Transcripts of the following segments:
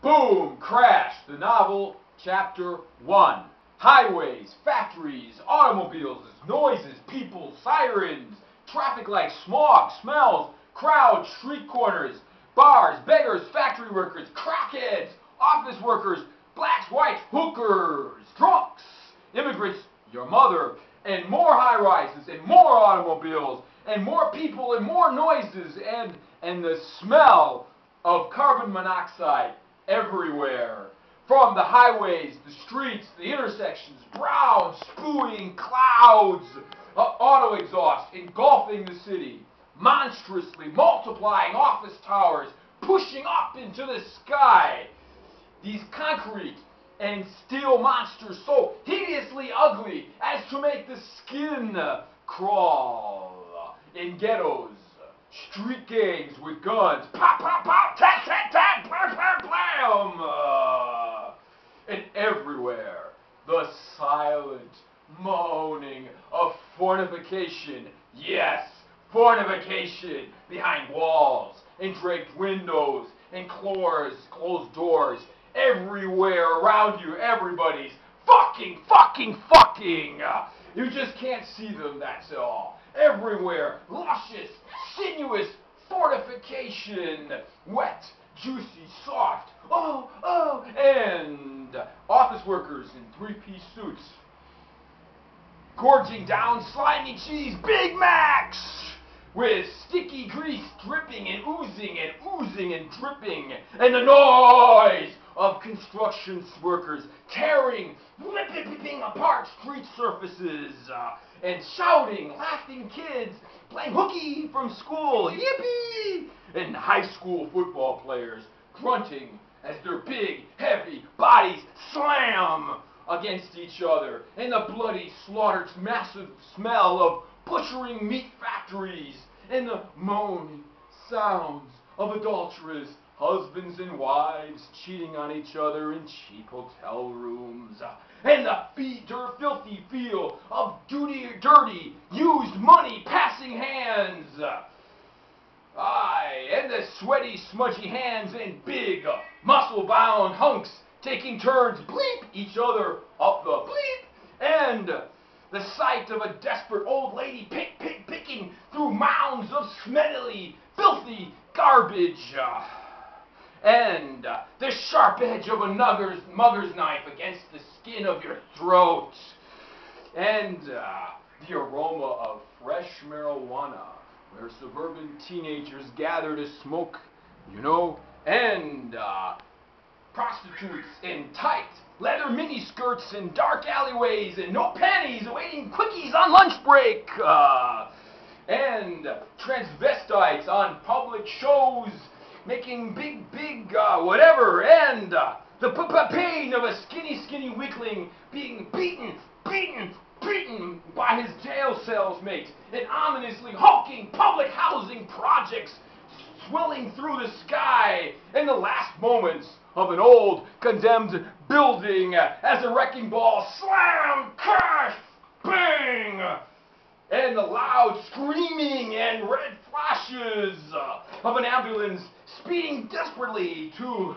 Boom! Crash! The novel, Chapter 1. Highways, factories, automobiles, noises, people, sirens, traffic lights, smog, smells, crowds, street corners, bars, beggars, factory workers, crackheads, office workers, blacks, whites, hookers, drunks, immigrants, your mother, and more high-rises, and more automobiles, and more people, and more noises, and the smell of carbon monoxide everywhere. From the highways, the streets, the intersections, brown, spewing clouds, auto exhaust engulfing the city, monstrously multiplying office towers, pushing up into the sky. These concrete and steel monsters so hideously ugly as to make the skin crawl. In ghettos, street gangs with guns, pop, pop, pop, tat, tat, tat, blam, blam, blam. And everywhere, the silent moaning of fornication. Yes, fornication behind walls and draped windows and closed doors. Everywhere around you, everybody's fucking. You just can't see them, that's all. Everywhere, luscious, sinuous fortification, wet, juicy, soft, and office workers in three-piece suits, gorging down slimy cheese Big Macs with sticky grease dripping and oozing and dripping, and the noise of construction workers tearing, ripping apart street surfaces, and shouting, laughing kids playing hooky from school, yippee, and high school football players grunting as their big, heavy bodies slam against each other, and the bloody, slaughtered, massive smell of butchering meat factories, and the moaning sounds of adulterous husbands and wives cheating on each other in cheap hotel rooms, and the filthy feel of dirty, used money passing hands. Aye, and the sweaty, smudgy hands and big, muscle-bound hunks taking turns bleep each other up the bleep, and the sight of a desperate old lady picking through mounds of smelly, filthy garbage, and the sharp edge of a mugger's knife against the skin of your throat, and the aroma of fresh marijuana, where suburban teenagers gather to smoke, and prostitutes in tight leather miniskirts in dark alleyways and no panties awaiting quickies on lunch break, and transvestites on public shows making big whatever, and the pain of a skinny weakling being beaten by his jail cellsmate, and ominously hulking public housing projects swelling through the sky, and the last moments of an old condemned building as a wrecking ball slam, crash, bang, and the loud screaming and red flashes of an ambulance speeding desperately to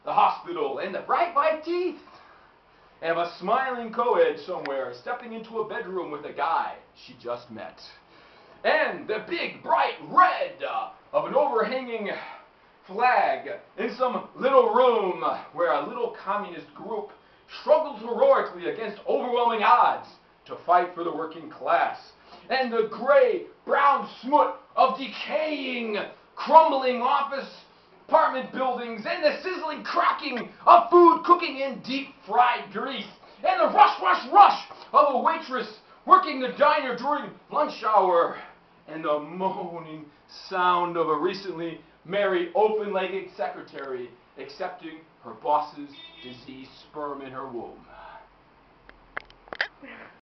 the hospital, and the bright white teeth of a smiling co-ed somewhere stepping into a bedroom with a guy she just met, and the big bright red of an overhanging flag in some little room where a little communist group struggles heroically against overwhelming odds to fight for the working class, and the gray-brown smut of decaying, crumbling office apartment buildings, and the sizzling cracking of food cooking in deep-fried grease, and the rush of a waitress working the diner during lunch hour, and the moaning sound of a recently married open-legged secretary accepting her boss's diseased sperm in her womb.